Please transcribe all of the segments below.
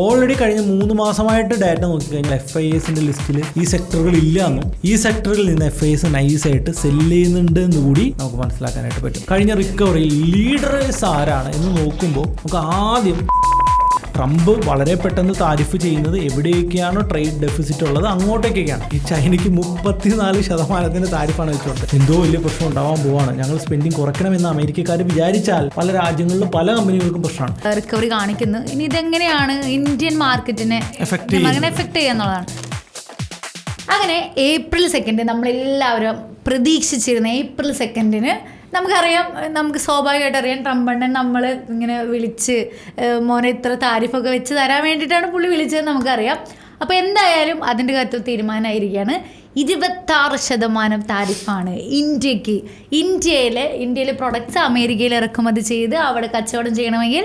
Already കഴിഞ്ഞ 3 മാസമായിട്ട് data നോക്കിക്കഴിഞ്ഞാൽ FISന്റെ ലിസ്റ്റിൽ ഈ സെക്ടറുകൾ ഇല്ല എന്നും ഈ സെക്ടറിൽ നിന്ന് FIS നൈസായിട്ട് സെല്ല് ചെയ്യുന്നുണ്ട് എന്ന് കൂടി നമുക്ക് മനസ്സിലാക്കാനായിട്ട് പറ്റും. കഴിഞ്ഞ റിക്കവറിയിൽ ലീഡേഴ്സ് ആരാണ് എന്ന് നോക്കുമ്പോൾ നമുക്ക് ആദ്യം ട്രംപ് വളരെ പെട്ടെന്ന് താരിഫ് ചെയ്യുന്നത് എവിടെയൊക്കെയാണോ ട്രേഡ് ഡെഫിസിറ്റ് ഉള്ളത് അങ്ങോട്ടേക്കൊക്കെയാണ്. ഈ ചൈനയ്ക്ക് 34% താരിഫാണ് വെച്ചുകൊണ്ട് എന്തോ വലിയ പ്രശ്നം ഉണ്ടാവാൻ പോവാണ്. ഞങ്ങൾ സ്പെൻഡിങ് കുറയ്ക്കണമെന്ന് അമേരിക്കക്കാർ വിചാരിച്ചാൽ പല രാജ്യങ്ങളിലും പല കമ്പനികൾക്കും പ്രശ്നമാണ്. റിക്കവറി കാണിക്കുന്നു. ഇനി ഇതെങ്ങനെയാണ് ഇന്ത്യൻ മാർക്കറ്റിനെ എഫക്ട് ചെയ്യാന്നുള്ളതാണ്. അങ്ങനെ April 2 നമ്മളെല്ലാവരും പ്രതീക്ഷിച്ചിരുന്ന April 2 നമുക്കറിയാം, നമുക്ക് സ്വാഭാവികമായിട്ട് അറിയാം, ട്രംപണ്ണൻ നമ്മൾ ഇങ്ങനെ വിളിച്ച് മോനെ ഇത്ര താരിഫൊക്കെ വെച്ച് തരാൻ വേണ്ടിയിട്ടാണ് പുള്ളി വിളിച്ചതെന്ന് നമുക്കറിയാം. അപ്പോൾ എന്തായാലും അതിൻ്റെ കാര്യത്തിൽ തീരുമാനമായിരിക്കുകയാണ്. 26% താരിഫാണ് ഇന്ത്യക്ക്. ഇന്ത്യയിലെ പ്രൊഡക്ട്സ് അമേരിക്കയിൽ ഇറക്കുമതി ചെയ്ത് അവിടെ കച്ചവടം ചെയ്യണമെങ്കിൽ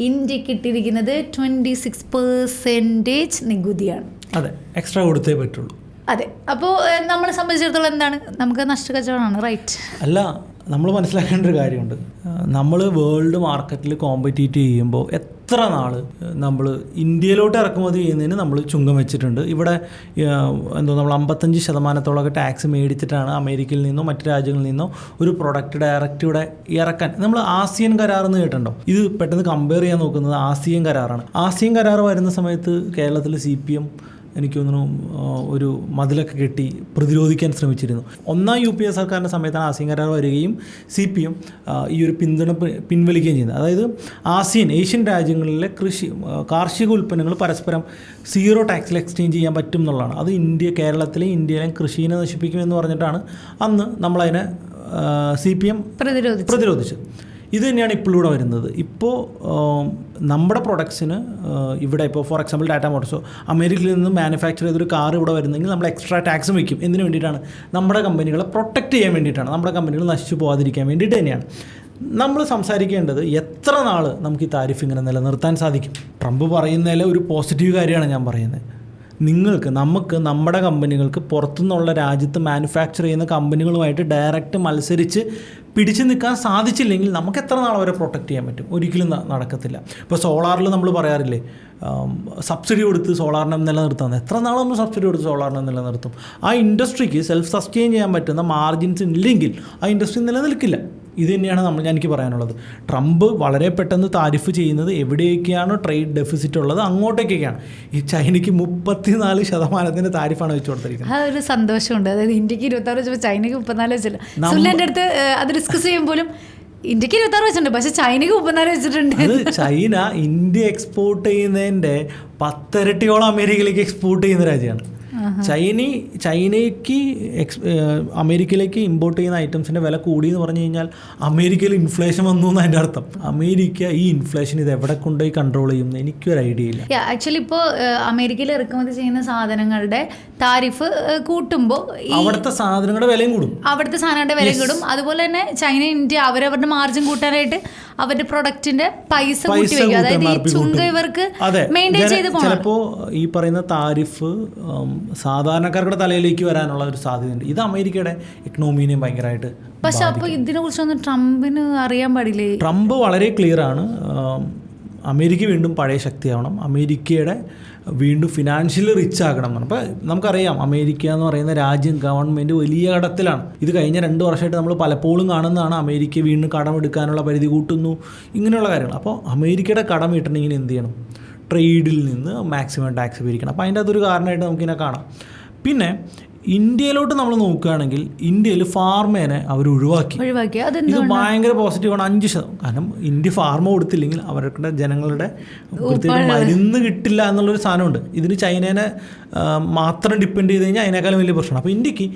ഇന്ത്യക്ക് ഇട്ടിരിക്കുന്നത് 26% നികുതിയാണ്. അതെ, എക്സ്ട്രാ കൊടുത്തേ പറ്റുള്ളൂ. അതെ, അപ്പോൾ നമ്മളെ സംബന്ധിച്ചിടത്തോളം എന്താണ്, നമുക്ക് നഷ്ടക്കച്ചവടമാണ്, റൈറ്റ്? അല്ല, നമ്മൾ മനസ്സിലാക്കേണ്ട ഒരു കാര്യമുണ്ട്. നമ്മൾ വേൾഡ് മാർക്കറ്റിൽ കോമ്പറ്റീറ്റ് ചെയ്യുമ്പോൾ എത്ര നാൾ നമ്മൾ ഇന്ത്യയിലോട്ട് ഇറക്കുമതി ചെയ്യുന്നതിന് നമ്മൾ ചുങ്കം വെച്ചിട്ടുണ്ട്. ഇവിടെ നമ്മൾ 55% ടാക്സ് മേടിച്ചിട്ടാണ് അമേരിക്കയിൽ നിന്നോ മറ്റു രാജ്യങ്ങളിൽ നിന്നോ ഒരു പ്രൊഡക്റ്റ് ഡയറക്റ്റ് ഇവിടെ ഇറക്കാൻ. നമ്മൾ ആസിയൻ കരാർ എന്ന് കേട്ടിട്ടുണ്ടോ? ഇത് പെട്ടെന്ന് കമ്പയർ ചെയ്യാൻ നോക്കുന്നത് ആസിയൻ കരാറാണ്. ആസിയൻ കരാർ വരുന്ന സമയത്ത് കേരളത്തിൽ CPM എനിക്ക് തോന്നുന്നു ഒരു മതിലൊക്കെ കെട്ടി പ്രതിരോധിക്കാൻ ശ്രമിച്ചിരുന്നു. ഒന്നാം UPA സർക്കാരിൻ്റെ സമയത്താണ് ആസിയൻ കരാർ വരികയും CPM ഈ ഒരു പിന്തുണ പിൻവലിക്കുകയും ചെയ്യുന്നത്. അതായത് ഏഷ്യൻ രാജ്യങ്ങളിലെ കാർഷിക ഉൽപ്പന്നങ്ങൾ പരസ്പരം 0 ടാക്സിൽ എക്സ്ചേഞ്ച് ചെയ്യാൻ പറ്റും എന്നുള്ളതാണ്. അത് ഇന്ത്യയിലെ കൃഷിയെ നശിപ്പിക്കുമെന്ന് പറഞ്ഞിട്ടാണ് അന്ന് നമ്മളതിനെ CPM പ്രതിരോധിച്ചത്. ഇത് തന്നെയാണ് ഇപ്പോഴിവിടെ വരുന്നത്. ഇപ്പോൾ നമ്മുടെ പ്രൊഡക്ട്സിന് ഇവിടെ ഇപ്പോൾ ഫോർ എക്സാമ്പിൾ ടാറ്റാ മോട്ടോഴ്സോ അമേരിക്കയിൽ നിന്ന് മാനുഫാക്ചർ ചെയ്തൊരു കാർ ഇവിടെ വരുന്നെങ്കിൽ നമ്മൾ എക്സ്ട്രാ ടാക്സും വയ്ക്കും. എന്തിനു വേണ്ടിയിട്ടാണ്? നമ്മുടെ കമ്പനികളെ പ്രൊട്ടക്റ്റ് ചെയ്യാൻ വേണ്ടിയിട്ടാണ്, നമ്മുടെ കമ്പനികൾ നശിച്ചു പോകാതിരിക്കാൻ വേണ്ടിയിട്ട് തന്നെയാണ്. നമ്മൾ സംസാരിക്കേണ്ടത് എത്ര നാൾ നമുക്ക് ഈ താരിഫ് ഇങ്ങനെ നിലനിർത്താൻ സാധിക്കും. ട്രംപ് പറയുന്നതിൽ ഒരു പോസിറ്റീവ് കാര്യമാണ് ഞാൻ പറയുന്നത്. നമുക്ക് നമ്മുടെ കമ്പനികൾക്ക് പുറത്തുനിന്നുള്ള രാജ്യത്ത് മാനുഫാക്ചർ ചെയ്യുന്ന കമ്പനികളുമായിട്ട് ഡയറക്റ്റ് മത്സരിച്ച് പിടിച്ചു നിൽക്കാൻ സാധിച്ചില്ലെങ്കിൽ നമുക്ക് എത്ര നാൾ അവരെ പ്രൊട്ടക്റ്റ് ചെയ്യാൻ പറ്റും? ഒരിക്കലും നടക്കത്തില്ല. ഇപ്പോൾ സോളാറിൽ നമ്മൾ പറയാറില്ലേ, സബ്സിഡി കൊടുത്ത് സോളാറിനെ നിലനിർത്താൻ. എത്ര നാൾ നമ്മൾ സബ്സിഡി കൊടുത്ത് സോളാറിനെ നിലനിർത്തും? ആ ഇൻഡസ്ട്രിക്ക് സെൽഫ് സസ്റ്റെയിൻ ചെയ്യാൻ പറ്റുന്ന മാർജിൻസ് ഇല്ലെങ്കിൽ ആ ഇൻഡസ്ട്രി നിലനിൽക്കില്ല. ഇത് തന്നെയാണ് എനിക്ക് പറയാനുള്ളത്. ട്രംപ് വളരെ പെട്ടെന്ന് താരിഫ് ചെയ്യുന്നത് എവിടെയൊക്കെയാണോ ട്രേഡ് ഡെഫിസിറ്റ് ഉള്ളത് അങ്ങോട്ടേക്കൊക്കെയാണ്. ഈ ചൈനയ്ക്ക് 34% താരിഫാണ് വെച്ച് കൊടുത്തിരിക്കുന്നത്. ആ ഒരു സന്തോഷമുണ്ട്. അതായത് ഇന്ത്യക്ക് 26 വെച്ചപ്പോൾ ചൈനയ്ക്ക് 34 വെച്ചില്ല. സുല്ലൻ്റെ അടുത്ത് അത് ഡിസ്കസ് ചെയ്യുമ്പോഴും ഇന്ത്യക്ക് 26 വെച്ചിട്ടുണ്ട്, പക്ഷെ ചൈനയ്ക്ക് 34 വെച്ചിട്ടുണ്ട്. അത് ചൈന ഇന്ത്യ എക്സ്പോർട്ട് ചെയ്യുന്നതിൻ്റെ 10 ഇരട്ടിയോളം അമേരിക്കയിലേക്ക് എക്സ്പോർട്ട് ചെയ്യുന്ന രാജ്യമാണ്. ചൈനയ്ക്ക് അമേരിക്കയിലേക്ക് ഇമ്പോർട്ട് ചെയ്യുന്ന ഐറ്റംസിൻ്റെ വില കൂടി എന്ന് പറഞ്ഞു കഴിഞ്ഞാൽ അമേരിക്കയിൽ ഇൻഫ്ലേഷൻ വന്നു എന്ന് അതിൻ്റെ അർത്ഥം. അമേരിക്ക ഈ ഇൻഫ്ലേഷൻ ഇത് എവിടെ കൊണ്ടുപോയി കൺട്രോൾ ചെയ്യും എന്ന് എനിക്കൊരു ഐഡിയ ഇല്ല. ആക്ച്വലി ഇപ്പോൾ അമേരിക്കയിൽ ഇറക്കുമതി ചെയ്യുന്ന സാധനങ്ങളുടെ താരിഫ് കൂട്ടുമ്പോൾ അവിടുത്തെ സാധനങ്ങളുടെ വിലയും കൂടും. അതുപോലെ തന്നെ ചൈന, ഇന്ത്യ അവരവരുടെ മാർജിൻ കൂട്ടാനായിട്ട് അവരുടെ പ്രൊഡക്റ്റിന്റെ പൈസ കൂട്ടി വയ്ക്കും. അതായത് ഈ ചുങ്കം ഇവർക്ക് മെയിൻറ്റെയിൻ ചെയ്ത് പോകണം. ചിലപ്പോൾ ഈ പറയുന്ന താരിഫ് സാധാരണക്കാരുടെ തലയിലേക്ക് വരാനുള്ള ഒരു സാധ്യതയുണ്ട്. ഇത് അമേരിക്കയുടെ എക്കണോമിനെയും ഭയങ്കരമായിട്ട്. പക്ഷെ അപ്പോൾ ഇതിനെ കുറിച്ചൊന്നും ട്രംപിന് അറിയാൻ പാടില്ലേ? ട്രംപ് വളരെ ക്ലിയർ ആണ്. അമേരിക്ക വീണ്ടും പഴയ ശക്തിയാവണം, അമേരിക്കയുടെ വീണ്ടും ഫിനാൻഷ്യലി റിച്ച് ആകണം എന്നാണ്. അപ്പോൾ നമുക്കറിയാം അമേരിക്ക എന്ന് പറയുന്ന രാജ്യം, ഗവൺമെൻറ് വലിയ കടത്തിലാണ്. ഇത് കഴിഞ്ഞ 2 വർഷമായിട്ട് നമ്മൾ പലപ്പോഴും കാണുന്നതാണ്. അമേരിക്ക വീണ്ടും കടമെടുക്കാനുള്ള പരിധി കൂട്ടുന്നു, ഇങ്ങനെയുള്ള കാര്യങ്ങൾ. അപ്പോൾ അമേരിക്കയുടെ കടം വീട്ടണമെങ്കിൽ എന്ത് ചെയ്യണം? ട്രേഡിൽ നിന്ന് മാക്സിമം ടാക്സ് പിരിക്കണം. അപ്പോൾ അതിൻ്റെ അതൊരു കാരണമായിട്ട് നമുക്കിതിനെ കാണാം. പിന്നെ ഇന്ത്യയിലോട്ട് നമ്മൾ നോക്കുകയാണെങ്കിൽ ഇന്ത്യയിൽ ഫാർമേനെ അവർ ഒഴിവാക്കി. ഇത് ഭയങ്കര പോസിറ്റീവാണ്. 5%. കാരണം ഇന്ത്യ ഫാർമ കൊടുത്തില്ലെങ്കിൽ അവരുടെ ജനങ്ങളുടെ മരുന്ന് കിട്ടില്ല എന്നുള്ളൊരു സാധനമുണ്ട്. ഇതിന് ചൈനേനെ മാത്രം ഡിപ്പെൻഡ് ചെയ്ത് കഴിഞ്ഞാൽ അതിനേക്കാളും വലിയ പ്രശ്നമാണ്. അപ്പോൾ ഇന്ത്യക്ക്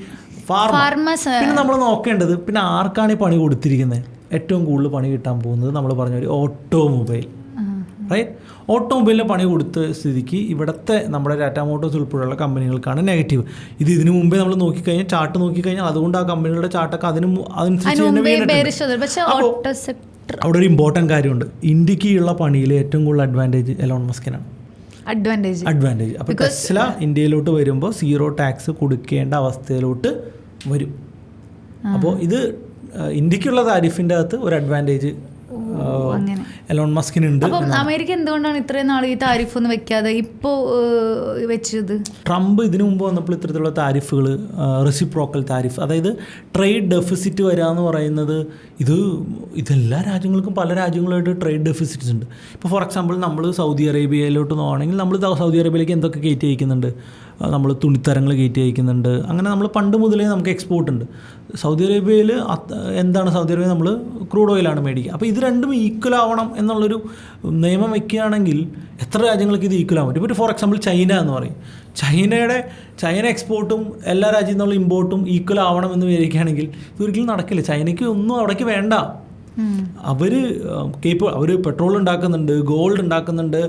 പിന്നെ നമ്മൾ നോക്കേണ്ടത് പിന്നെ ആർക്കാണ് ഈ പണി കൊടുത്തിരിക്കുന്നത്? ഏറ്റവും കൂടുതൽ പണി കിട്ടാൻ പോകുന്നത് നമ്മൾ പറഞ്ഞ ഒരു ഓട്ടോമൊബൈൽ, റൈറ്റ്? ഓട്ടോമൊബൈലിന് പണി കൊടുത്ത സ്ഥിതിക്ക് ഇവിടുത്തെ നമ്മുടെ ടാറ്റാ മോട്ടോഴ്സ് ഉൾപ്പെടെയുള്ള കമ്പനികൾക്കാണ് നെഗറ്റീവ്. ഇതിനു മുമ്പേ നമ്മൾ ചാർട്ട് നോക്കിക്കഴിഞ്ഞാൽ അതുകൊണ്ട് ആ കമ്പനികളുടെ ചാർട്ടൊക്കെ അതനുസരിച്ച് തന്നെ വീണിട്ടുണ്ട്. അവിടെ ഒരു ഇമ്പോർട്ടൻറ്റ് കാര്യമുണ്ട്. ഇന്ത്യക്ക് ഉള്ള പണിയിൽ ഏറ്റവും കൂടുതൽ അഡ്വാൻറ്റേജ് എലോൺ മസ്കിനാണ്. അഡ്വാൻറ്റേജ്. അപ്പോൾ ടെസ്ല ഇന്ത്യയിലോട്ട് വരുമ്പോൾ 0 ടാക്സ് കൊടുക്കേണ്ട അവസ്ഥയിലോട്ട് വരും. അപ്പോൾ ഇത് ഇന്ത്യക്കുള്ള താരിഫിൻ്റെ അകത്ത് ഒരു അഡ്വാൻറ്റേജ് എലോൺ മസ്കിനുണ്ട്. അപ്പം അമേരിക്ക എന്തുകൊണ്ടാണ് ഇത്രയും നാൾ ഈ താരിഫ് ഒന്നും വെക്കാതെ ഇപ്പോൾ വെച്ചത്? ട്രംപ് ഇതിനു മുമ്പ് വന്നപ്പോൾ ഇത്തരത്തിലുള്ള താരിഫുകൾ, റെസിപ്രോക്കൽ താരിഫ്, അതായത് ട്രേഡ് ഡെഫിസിറ്റ് വരിക എന്ന് പറയുന്നത് ഇതെല്ലാ രാജ്യങ്ങൾക്കും പല രാജ്യങ്ങളായിട്ട് ട്രേഡ് ഡെഫിസിറ്റ്സ് ഉണ്ട്. ഇപ്പോൾ ഫോർ എക്സാമ്പിൾ നമ്മൾ സൗദി അറേബ്യയിലോട്ട് നോക്കുകയാണെങ്കിൽ നമ്മൾ സൗദി അറേബ്യയിലേക്ക് എന്തൊക്കെ കയറ്റി അയക്കുന്നുണ്ട്? നമ്മൾ തുണിത്തരങ്ങൾ കയറ്റി അയക്കുന്നുണ്ട്. അങ്ങനെ നമ്മൾ പണ്ട് മുതലേ നമുക്ക് എക്സ്പോർട്ട് ഉണ്ട്. സൗദി അറേബ്യയിൽ എന്താണ് സൗദി അറേബ്യ നമ്മൾ ക്രൂഡ് ഓയിലാണ് മേടിക്കുക. അപ്പോൾ ഇത് രണ്ടും ഈക്വൽ ആവണം എന്നുള്ളൊരു നിയമം വയ്ക്കുകയാണെങ്കിൽ എത്ര രാജ്യങ്ങൾക്ക് ഇത് ഈക്വൽ ആവാൻ പറ്റും? ഇപ്പോൾ ഫോർ എക്സാമ്പിൾ ചൈന എന്ന് പറയും. ചൈന എക്സ്പോർട്ടും എല്ലാ രാജ്യത്തു നിന്നുള്ള ഇമ്പോർട്ടും ഈക്വൽ ആവണം എന്ന് വിചാരിക്കുകയാണെങ്കിൽ ഇതൊരിക്കലും നടക്കില്ല. ചൈനയ്ക്ക് ഒന്നും അവിടേക്ക് വേണ്ട. അവർ പെട്രോൾ ഉണ്ടാക്കുന്നുണ്ട്, ഗോൾഡ് ഉണ്ടാക്കുന്നുണ്ട്,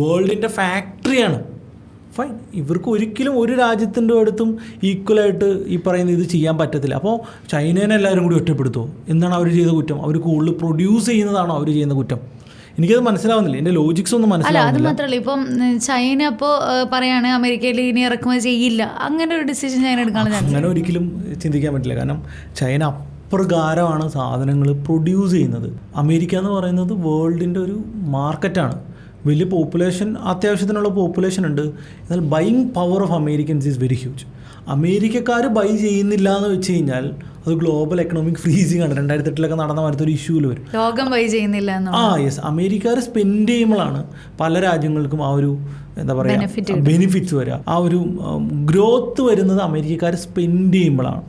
വേൾഡിൻ്റെ ഫാക്ടറിയാണ്. ഫൈൻ, ഇവർക്ക് ഒരിക്കലും ഒരു രാജ്യത്തിൻ്റെ അടുത്തും ഈക്വലായിട്ട് ഈ പറയുന്ന ഇത് ചെയ്യാൻ പറ്റത്തില്ല. അപ്പോൾ ചൈനേനെ എല്ലാവരും കൂടി ഒറ്റപ്പെടുത്തുമോ? എന്താണ് അവർ ചെയ്ത കുറ്റം? അവർ കൂടുതൽ പ്രൊഡ്യൂസ് ചെയ്യുന്നതാണോ അവർ ചെയ്യുന്ന കുറ്റം? എനിക്കത് മനസ്സിലാവുന്നില്ല, എൻ്റെ ലോജിക്സ് ഒന്നും മനസ്സിലാവുന്നില്ല. അത് മാത്രമല്ല, ഇപ്പം ചൈന ഇപ്പോൾ പറയാണ് അമേരിക്കയിൽ ഇനി ഇറക്കുമതി ചെയ്യില്ല, അങ്ങനെ ഒരു ഡിസിഷൻ ചൈന എടുക്കാൻ അങ്ങനെ ഒരിക്കലും ചിന്തിക്കാൻ പറ്റില്ല. കാരണം ചൈന അപ്രകാരമാണ് സാധനങ്ങൾ പ്രൊഡ്യൂസ് ചെയ്യുന്നത്. അമേരിക്ക എന്ന് പറയുന്നത് വേൾഡിൻ്റെ ഒരു മാർക്കറ്റാണ്. വലിയ പോപ്പുലേഷൻ, അത്യാവശ്യത്തിനുള്ള പോപ്പുലേഷൻ ഉണ്ട്. എന്നാൽ buying power of Americans is very huge. അമേരിക്കക്കാർ ബൈ ചെയ്യുന്നില്ല എന്ന് വെച്ച് കഴിഞ്ഞാൽ അത് ഗ്ലോബൽ എക്കണോമിക് ഫ്രീസിങ് ആണ്. 2008 നടന്ന മാതിരത്തെ ഒരു ഇഷ്യൂവിൽ വരും. ലോകം ബൈ ചെയ്യുന്നില്ല. യെസ്, അമേരിക്കക്കാർ സ്പെൻഡ് ചെയ്യുമ്പോഴാണ് പല രാജ്യങ്ങൾക്കും ആ ഒരു എന്താ പറയുക ബെനിഫിറ്റ്സ് വരിക. ആ ഒരു ഗ്രോത്ത് വരുന്നത് അമേരിക്കക്കാർ സ്പെൻഡ് ചെയ്യുമ്പോഴാണ്.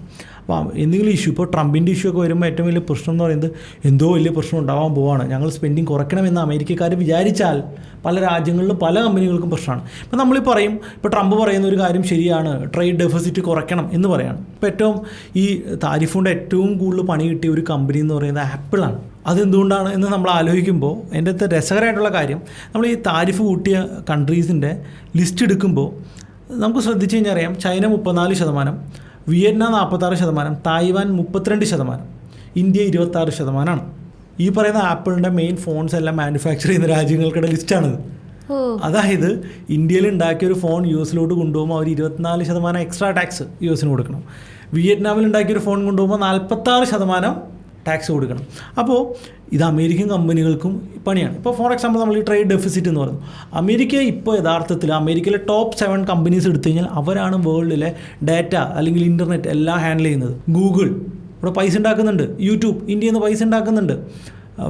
അപ്പോൾ എന്തെങ്കിലും ഇഷ്യൂ, ഇപ്പോൾ ട്രംപിൻ്റെ ഇഷ്യൂ ഒക്കെ വരുമ്പോൾ ഏറ്റവും വലിയ പ്രശ്നം എന്ന് പറയുന്നത് എന്തോ വലിയ പ്രശ്നം ഉണ്ടാവാൻ പോവാണ്, ഞങ്ങൾ സ്പെൻഡിങ് കുറയ്ക്കണമെന്ന് അമേരിക്കക്കാർ വിചാരിച്ചാൽ പല രാജ്യങ്ങളിലും പല കമ്പനികൾക്കും പ്രശ്നമാണ്. ഇപ്പോൾ നമ്മൾ പറയും, ഇപ്പോൾ ട്രംപ് പറയുന്ന ഒരു കാര്യം ശരിയാണ്, ട്രേഡ് ഡെഫിസിറ്റ് കുറയ്ക്കണം എന്ന് പറയാണ്. ഇപ്പോൾ ഏറ്റവും ഈ താരിഫ് കൊണ്ട് ഏറ്റവും കൂടുതൽ പണി കിട്ടിയ ഒരു കമ്പനി എന്ന് പറയുന്നത് ആപ്പിളാണ്. അതെന്തുകൊണ്ടാണ് എന്ന് നമ്മൾ ആലോചിക്കുമ്പോൾ എൻ്റെ അടുത്ത് രസകരമായിട്ടുള്ള കാര്യം, നമ്മൾ ഈ താരിഫ് കൂട്ടിയ കൺട്രീസിൻ്റെ ലിസ്റ്റ് എടുക്കുമ്പോൾ നമുക്ക് ശ്രദ്ധിച്ച് കഴിഞ്ഞാൽ അറിയാം, ചൈന 34%, വിയറ്റ്നാം 46%, തായ്വാൻ 32%, ഇന്ത്യ 26%. ഈ പറയുന്ന ആപ്പിളിൻ്റെ മെയിൻ ഫോൺസ് എല്ലാം മാനുഫാക്ചർ ചെയ്യുന്ന രാജ്യങ്ങൾക്കിടെ ലിസ്റ്റാണിത്. അതായത് ഇന്ത്യയിൽ ഉണ്ടാക്കിയ ഒരു ഫോൺ യു എസിലോട്ട് കൊണ്ടുപോകുമ്പോൾ അവർ 24% എക്സ്ട്രാ ടാക്സ് യു എസിന് കൊടുക്കണം. വിയറ്റ്നാമിൽ ഉണ്ടാക്കിയൊരു ഫോൺ കൊണ്ടുപോകുമ്പോൾ 46% ടാക്സ് കൊടുക്കണം. അപ്പോൾ ഇത് അമേരിക്കൻ കമ്പനികൾക്കും പണിയാണ്. ഇപ്പോൾ ഫോർ എക്സാമ്പിൾ നമ്മൾ ഈ ട്രേഡ് ഡെഫിസിറ്റ് എന്ന് പറയുന്നു, അമേരിക്ക ഇപ്പോൾ യഥാർത്ഥത്തിൽ അമേരിക്കയിലെ ടോപ്പ് 7 കമ്പനീസ് എടുത്തു കഴിഞ്ഞാൽ അവരാണ് വേൾഡിലെ ഡാറ്റ അല്ലെങ്കിൽ ഇൻ്റർനെറ്റ് എല്ലാം ഹാൻഡിൽ ചെയ്യുന്നത്. ഗൂഗിൾ ഇവിടെ പൈസ ഉണ്ടാക്കുന്നുണ്ട്, യൂട്യൂബ് ഇന്ത്യയിൽ നിന്ന് പൈസ ഉണ്ടാക്കുന്നുണ്ട്,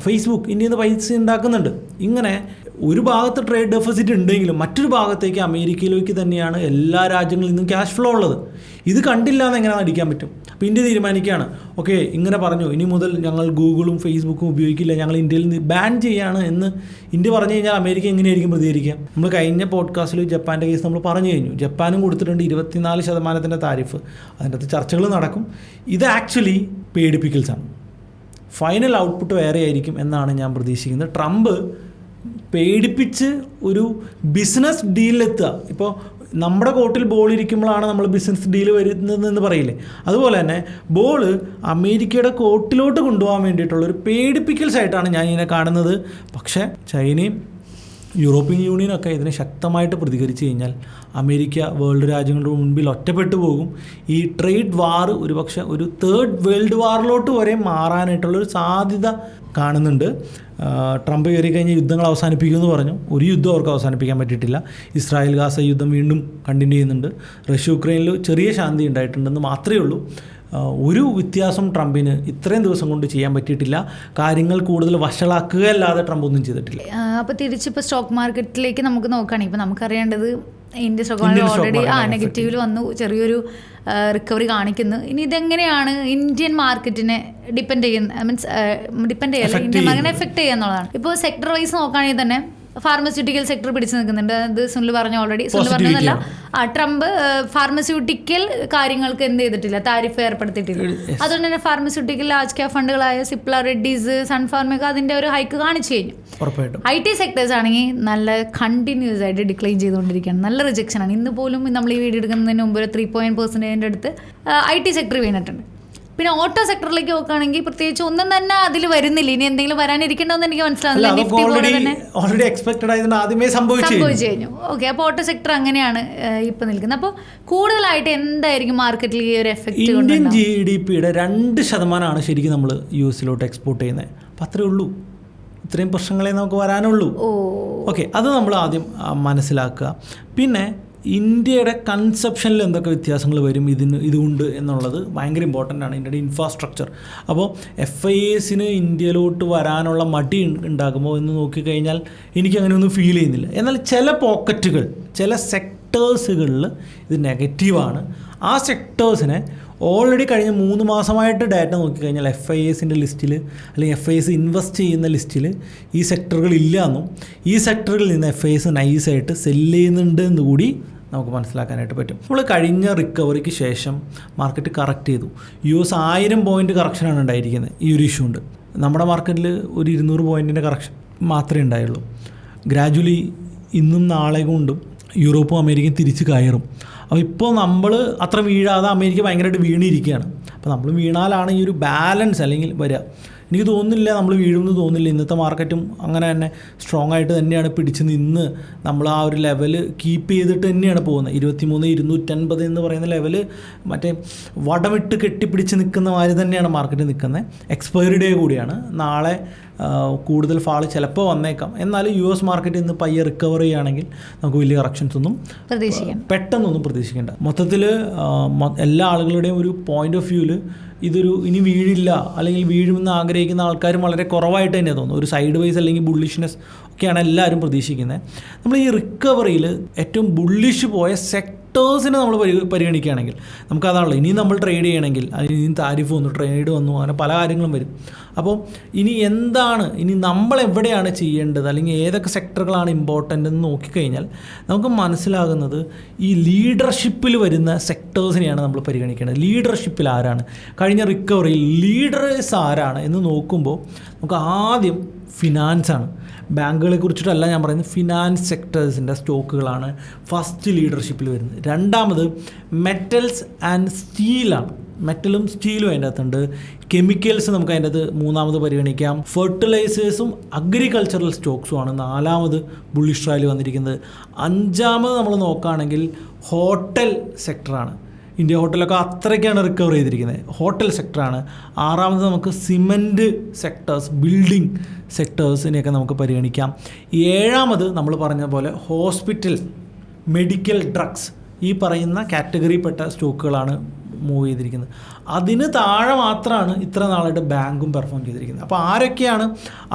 ഫേസ്ബുക്ക് ഇന്ത്യയിൽ നിന്ന് പൈസ ഉണ്ടാക്കുന്നുണ്ട്. ഇങ്ങനെ ഒരു ഭാഗത്ത് ട്രേഡ് ഡെഫിസിറ്റ് ഉണ്ടെങ്കിലും മറ്റൊരു ഭാഗത്തേക്ക് അമേരിക്കയിലേക്ക് തന്നെയാണ് എല്ലാ രാജ്യങ്ങളിൽ നിന്നും ക്യാഷ് ഫ്ലോ ഉള്ളത്. ഇത് കണ്ടില്ല എന്ന് എങ്ങനെ അടിക്കാൻ പറ്റും? അപ്പോൾ ഇന്ത്യ തീരുമാനിക്കുകയാണ്, ഓക്കെ ഇങ്ങനെ പറഞ്ഞു, ഇനി മുതൽ ഞങ്ങൾ ഗൂഗിളും ഫേസ്ബുക്കും ഉപയോഗിക്കില്ല, ഞങ്ങൾ ഇന്ത്യയിൽ നിന്ന് ബാൻ ചെയ്യാണ് എന്ന് ഇന്ത്യ പറഞ്ഞു കഴിഞ്ഞാൽ അമേരിക്ക എങ്ങനെയായിരിക്കും പ്രതികരിക്കുക? നമ്മൾ കഴിഞ്ഞ പോഡ്കാസ്റ്റിൽ ജപ്പാൻ്റെ കേസ് നമ്മൾ പറഞ്ഞു കഴിഞ്ഞു. ജപ്പാനും കൊടുത്തിട്ടുണ്ട് 24% താരിഫ്. അതിൻ്റെ അകത്ത് ചർച്ചകൾ നടക്കും. ഇത് ആക്ച്വലി പേടിപ്പിക്കൽസാണ്. ഫൈനൽ ഔട്ട്പുട്ട് വേറെ ആയിരിക്കും എന്നാണ് ഞാൻ പ്രതീക്ഷിക്കുന്നത്. ട്രംപ് പേടിപ്പിച്ച് ഒരു ബിസിനസ് ഡീലിലെത്തുക. ഇപ്പോൾ നമ്മുടെ കോർട്ടിൽ ബോൾ ഇരിക്കുമ്പോഴാണ് നമ്മൾ ബിസിനസ് ഡീൽ വരുന്നതെന്ന് പറയില്ലേ, അതുപോലെ തന്നെ ബോൾ അമേരിക്കയുടെ കോർട്ടിലോട്ട് കൊണ്ടുപോകാൻ വേണ്ടിയിട്ടുള്ളൊരു പേടിപ്പിക്കൽസായിട്ടാണ് ഞാൻ ഇതിനെ കാണുന്നത്. പക്ഷേ ചൈനയും യൂറോപ്യൻ യൂണിയനൊക്കെ ഇതിനെ ശക്തമായിട്ട് പ്രതികരിച്ച് കഴിഞ്ഞാൽ അമേരിക്ക വേൾഡ് രാജ്യങ്ങളുടെ മുൻപിൽ ഒറ്റപ്പെട്ടു പോകും. ഈ ട്രേഡ് വാർ ഒരുപക്ഷെ ഒരു 3rd വേൾഡ് വാറിലോട്ട് വരെ മാറാനായിട്ടുള്ളൊരു സാധ്യത കാണുന്നുണ്ട്. ട്രംപ് കയറി കഴിഞ്ഞാൽ യുദ്ധങ്ങൾ അവസാനിപ്പിക്കുമെന്ന് പറഞ്ഞു. ഒരു യുദ്ധം അവർക്ക് അവസാനിപ്പിക്കാൻ പറ്റിയിട്ടില്ല. ഇസ്രായേൽ ഗാസ യുദ്ധം വീണ്ടും കണ്ടിന്യൂ ചെയ്യുന്നുണ്ട്. റഷ്യ യുക്രൈനിൽ ചെറിയ ശാന്തി ഉണ്ടായിട്ടുണ്ടെന്ന് മാത്രമേ ഉള്ളൂ. ഒരു വ്യത്യാസം ട്രംപിന് ഇത്രയും ദിവസം കൊണ്ട് ചെയ്യാൻ പറ്റിയിട്ടില്ല. കാര്യങ്ങൾ കൂടുതൽ വഷളാക്കുകയല്ലാതെ ട്രംപ് ഒന്നും ചെയ്തിട്ടില്ല. അപ്പോൾ തിരിച്ചിപ്പോൾ സ്റ്റോക്ക് മാർക്കറ്റിലേക്ക് നമുക്ക് നോക്കുകയാണെങ്കിൽ ഇപ്പോൾ നമുക്കറിയേണ്ടത് ഇന്ത്യ സ്റ്റോക്ക് മാർക്കറ്റ് ഓൾറെഡി നെഗറ്റീവിൽ വന്നു, ചെറിയൊരു റിക്കവറി കാണിക്കുന്നു. ഇനി ഇതെങ്ങനെയാണ് ഇന്ത്യൻ മാർക്കറ്റിനെ ഡിപ്പെൻഡ് ചെയ്യല്ല ഇന്ത്യൻ മാർക്കറ്റിനെ എഫക്ട് ചെയ്യുക എന്നുള്ളതാണ്. ഇപ്പോൾ സെക്ടർ വൈസ് നോക്കുകയാണെങ്കിൽ തന്നെ ഫാർമസ്യൂട്ടിക്കൽ സെക്ടർ പിടിച്ചു നിൽക്കുന്നുണ്ട്. അത് സുനിൽ പറഞ്ഞു ഓൾറെഡി. സുനിൽ പറഞ്ഞതല്ല, ട്രംപ് ഫാർമസ്യൂട്ടിക്കൽ കാര്യങ്ങൾക്ക് എന്ത് ചെയ്തിട്ടില്ല, താരിഫ് ഏർപ്പെടുത്തിയിട്ടില്ല. അതുകൊണ്ട് തന്നെ ഫാർമസ്യൂട്ടിക്കൽ ലാർജ് ക്യാപ് ഫണ്ടുകളായ സിപ്ല, റെഡ്ഡീസ്, സൺഫാർമയൊക്കെ അതിൻ്റെ ഒരു ഹൈക്ക് കാണിച്ചു കഴിഞ്ഞു. IT സെക്ടേഴ്സ് ആണെങ്കിൽ നല്ല കണ്ടിന്യൂസ് ആയിട്ട് ഡിക്ലൈൻ ചെയ്തുകൊണ്ടിരിക്കുകയാണ്. നല്ല റിജക്ഷനാണ്. ഇന്ന് പോലും നമ്മൾ ഈ വീഡിയോ എടുക്കുന്നതിന് മുമ്പ് ഒരു 3% അടുത്ത് IT സെക്ടർ വീണിട്ടുണ്ട്. പിന്നെ ഓട്ടോ സെക്ടറിലേക്ക് നോക്കുകയാണെങ്കിൽ പ്രത്യേകിച്ച് ഒന്നും തന്നെ അതിൽ വരുന്നില്ല. ഇനി എന്തെങ്കിലും വരാനിരിക്കണമെന്ന് എനിക്ക് മനസ്സിലാവുന്നില്ല. സംഭവിച്ചു കഴിഞ്ഞു. ഓക്കെ, അപ്പോൾ ഓട്ടോ സെക്ടർ അങ്ങനെയാണ് ഇപ്പം നിൽക്കുന്നത്. അപ്പോൾ കൂടുതലായിട്ട് എന്തായിരിക്കും മാർക്കറ്റിൽ ഈ ഒരു എഫക്റ്റ്? ഇന്ത്യൻ GDP-യുടെ 2% ശരിക്കും നമ്മൾ US-ലോട്ട് എക്സ്പോർട്ട് ചെയ്യുന്നത്. അപ്പം അത്രേ ഉള്ളൂ. ഇത്രയും പ്രശ്നങ്ങളെ നമുക്ക് വരാനുള്ളൂ. ഓക്കെ, അത് നമ്മൾ ആദ്യം മനസ്സിലാക്കുക. പിന്നെ ഇന്ത്യയുടെ കൺസെപ്ഷനിൽ എന്തൊക്കെ വ്യത്യാസങ്ങൾ വരും ഇതുകൊണ്ട് എന്നുള്ളത് ഭയങ്കര ഇമ്പോർട്ടൻ്റ് ആണ്. ഇന്ത്യയുടെ ഇൻഫ്രാസ്ട്രക്ചർ. അപ്പോൾ FIAസിന് ഇന്ത്യയിലോട്ട് വരാനുള്ള മടി ഉണ്ടാകുമ്പോൾ എന്ന് നോക്കിക്കഴിഞ്ഞാൽ എനിക്കങ്ങനെ ഒന്നും ഫീൽ ചെയ്യുന്നില്ല. എന്നാൽ ചില പോക്കറ്റുകൾ, ചില സെക്ടേഴ്സുകളിൽ ഇത് നെഗറ്റീവാണ്. ആ സെക്ടേഴ്സിനെ ഓൾറെഡി കഴിഞ്ഞ 3 മാസമായിട്ട് ഡാറ്റ നോക്കിക്കഴിഞ്ഞാൽ FIAസിൻ്റെ ലിസ്റ്റിൽ അല്ലെങ്കിൽ FIAസ് ഇൻവെസ്റ്റ് ചെയ്യുന്ന ലിസ്റ്റിൽ ഈ സെക്ടറുകൾ ഇല്ല എന്നും ഈ സെക്ടറുകളിൽ നിന്ന് FIAസ് നൈസായിട്ട് സെല്ല് ചെയ്യുന്നുണ്ട് എന്ന് കൂടി നമുക്ക് മനസ്സിലാക്കാനായിട്ട് പറ്റും. നമ്മൾ കഴിഞ്ഞ റിക്കവറിക്ക് ശേഷം മാർക്കറ്റ് കറക്റ്റ് ചെയ്തു. US 1000 പോയിൻ്റ് കറക്ഷനാണ് ഉണ്ടായിരിക്കുന്നത്. ഈ ഒരു ഇഷ്യൂ ഉണ്ട്. നമ്മുടെ മാർക്കറ്റിൽ ഒരു 200 പോയിൻറ്റിൻ്റെ കറക്ഷൻ മാത്രമേ ഉണ്ടായുള്ളൂ. ഗ്രാജുവലി ഇന്നും നാളെ കൊണ്ടും യൂറോപ്പും അമേരിക്കയും തിരിച്ച് കയറും. അപ്പോൾ ഇപ്പോൾ നമ്മൾ അത്ര വീഴാതെ അമേരിക്ക ഭയങ്കരമായിട്ട് വീണിരിക്കുകയാണ്. അപ്പോൾ നമ്മൾ വീണാലാണ് ഈ ഒരു ബാലൻസ് അല്ലെങ്കിൽ വരിക. എനിക്ക് തോന്നുന്നില്ല നമ്മൾ വീഴുമെന്ന് തോന്നുന്നില്ല. ഇന്നത്തെ മാർക്കറ്റും അങ്ങനെ തന്നെ സ്ട്രോങ് ആയിട്ട് തന്നെയാണ് പിടിച്ച് നിന്ന് നമ്മൾ ആ ഒരു ലെവൽ കീപ്പ് ചെയ്തിട്ട് തന്നെയാണ് പോകുന്നത്. 23,250 എന്ന് പറയുന്ന ലെവൽ മറ്റേ വടമിട്ട് കെട്ടിപ്പിടിച്ച് നിൽക്കുന്ന മാതിരി തന്നെയാണ് മാർക്കറ്റ് നിൽക്കുന്നത്. എക്സ്പയറി ഡേ കൂടിയാണ്. നാളെ കൂടുതൽ ഫാള് ചിലപ്പോൾ വന്നേക്കാം. എന്നാൽ US മാർക്കറ്റ് ഇന്ന് പയ്യെ റിക്കവർ ചെയ്യുകയാണെങ്കിൽ നമുക്ക് വലിയ കറക്ഷൻസ് ഒന്നും പെട്ടെന്നൊന്നും പ്രതീക്ഷിക്കേണ്ട. മൊത്തത്തിൽ എല്ലാ ആളുകളുടെയും ഒരു പോയിൻ്റ് ഓഫ് വ്യൂവിൽ ഇതൊരു ഇനി വീഴില്ല അല്ലെങ്കിൽ വീഴുമെന്ന് ആഗ്രഹിക്കുന്ന ആൾക്കാരും വളരെ കുറവായിട്ട് തന്നെ തോന്നുന്നു. ഒരു സൈഡ് വൈസ് അല്ലെങ്കിൽ ബുള്ളിഷ്നെസ് ഒക്കെയാണ് എല്ലാവരും പ്രതീക്ഷിക്കുന്നത്. നമ്മൾ ഈ റിക്കവറിയിൽ ഏറ്റവും ബുള്ളിഷ് പോയ സെക്ടേഴ്സിനെ നമ്മൾ പരിഗണിക്കുകയാണെങ്കിൽ നമുക്കതാണല്ലോ ഇനി നമ്മൾ ട്രേഡ് ചെയ്യണമെങ്കിൽ അതിന് ഇനി താരിഫ് വന്നു, ട്രേഡ് വന്നു, അങ്ങനെ പല കാര്യങ്ങളും വരും. അപ്പോൾ ഇനി എന്താണ്, ഇനി നമ്മൾ എവിടെയാണ് ചെയ്യേണ്ടത് അല്ലെങ്കിൽ ഏതൊക്കെ സെക്ടറുകളാണ് ഇമ്പോർട്ടൻ്റ് എന്ന് നോക്കിക്കഴിഞ്ഞാൽ നമുക്ക് മനസ്സിലാകുന്നത് ഈ ലീഡർഷിപ്പിൽ വരുന്ന സെക്ടേഴ്സിനെയാണ് നമ്മൾ പരിഗണിക്കേണ്ടത്. ലീഡർഷിപ്പിൽ ആരാണ്, കഴിഞ്ഞ റിക്കവറിയിൽ ലീഡേഴ്സ് ആരാണ് എന്ന് നോക്കുമ്പോൾ നമുക്ക് ആദ്യം ഫിനാൻസാണ്. ബാങ്കുകളെ കുറിച്ചിട്ടല്ല ഞാൻ പറയുന്നത്, ഫിനാൻസ് സെക്ടേഴ്സിൻ്റെ സ്റ്റോക്കുകളാണ് ഫസ്റ്റ് ലീഡർഷിപ്പിൽ വരുന്നത്. രണ്ടാമത് മെറ്റൽസ് ആൻഡ് സ്റ്റീലാണ്. മെറ്റലും സ്റ്റീലും അതിൻ്റെ അകത്തുണ്ട്. കെമിക്കൽസ് നമുക്ക് അതിൻ്റെ അകത്ത് മൂന്നാമത് പരിഗണിക്കാം. ഫെർട്ടിലൈസേഴ്സും അഗ്രികൾച്ചറൽ സ്റ്റോക്സുമാണ് നാലാമത് ബുള്ളിഷ് ട്രയൽ വന്നിരിക്കുന്നത്. അഞ്ചാമത് നമ്മൾ നോക്കുകയാണെങ്കിൽ ഹോട്ടൽ സെക്ടറാണ്. ഇന്ത്യ ഹോട്ടലൊക്കെ അത്രയ്ക്കാണ് റിക്കവർ ചെയ്തിരിക്കുന്നത്. ഹോട്ടൽ സെക്ടറാണ്. ആറാമത് നമുക്ക് സിമൻറ്റ് സെക്ടേഴ്സ്, ബിൽഡിംഗ് സെക്ടേഴ്സിനെയൊക്കെ നമുക്ക് പരിഗണിക്കാം. ഏഴാമത് നമ്മൾ പറഞ്ഞ പോലെ ഹോസ്പിറ്റൽ, മെഡിക്കൽ, ഡ്രഗ്സ്, ഈ പറയുന്ന കാറ്റഗറിയിൽപ്പെട്ട സ്റ്റോക്കുകളാണ് മൂവ് ചെയ്തിരിക്കുന്നത്. അതിന് താഴെ മാത്രമാണ് ഇത്ര നാളായിട്ട് ബാങ്കും പെർഫോം ചെയ്തിരിക്കുന്നത്. അപ്പോൾ ആരൊക്കെയാണ്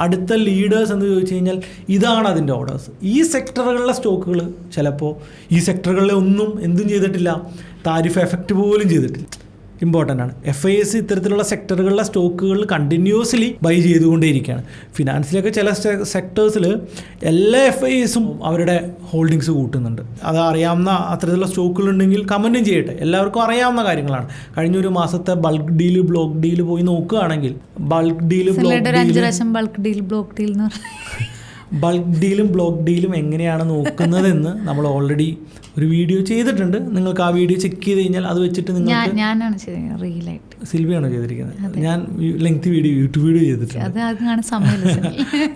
അടുത്ത ലീഡേഴ്സ് എന്ന് ചോദിച്ചു കഴിഞ്ഞാൽ ഇതാണ് അതിൻ്റെ ഓർഡേഴ്സ്. ഈ സെക്ടറുകളിലെ സ്റ്റോക്കുകൾ ചിലപ്പോൾ ഈ സെക്ടറുകളിലെ ഒന്നും എന്തും ചെയ്തിട്ടില്ല, താരിഫ് എഫക്റ്റ് പോലും ചെയ്തിട്ടില്ല. ഇമ്പോർട്ടൻ്റ് ആണ്. FIAs ഇത്തരത്തിലുള്ള സെക്ടറുകളിലെ സ്റ്റോക്കുകൾ കണ്ടിന്യൂസ്ലി ബൈ ചെയ്തുകൊണ്ടേയിരിക്കുകയാണ്. ഫിനാൻസിലൊക്കെ ചില സെക്ടേഴ്സിൽ എല്ലാ FIAസും അവരുടെ ഹോൾഡിങ്സ് കൂട്ടുന്നുണ്ട്. അത് അറിയാവുന്ന അത്തരത്തിലുള്ള സ്റ്റോക്കുകളുണ്ടെങ്കിൽ കമൻറ്റും ചെയ്യട്ടെ. എല്ലാവർക്കും അറിയാവുന്ന കാര്യങ്ങളാണ്. കഴിഞ്ഞൊരു മാസത്തെ ബൾക്ക് ഡീല്, ബ്ലോക്ക് ഡീല് പോയി നോക്കുകയാണെങ്കിൽ ബൾക്ക് ഡീലും ബ്ലോക്ക് ഡീലും എങ്ങനെയാണ് നോക്കുന്നതെന്ന് നമ്മൾ ഓൾറെഡി ഒരു വീഡിയോ ചെയ്തിട്ടുണ്ട്. നിങ്ങൾക്ക് ആ വീഡിയോ ചെക്ക് ചെയ്ത് കഴിഞ്ഞാൽ അത് വെച്ചിട്ട് നിങ്ങൾക്ക് സിൽവിയാണോ ചെയ്തിരിക്കുന്നത്? ഞാൻ ലെങ്ത് വീഡിയോ, യൂട്യൂബ് വീഡിയോ ചെയ്തിട്ടുണ്ട്.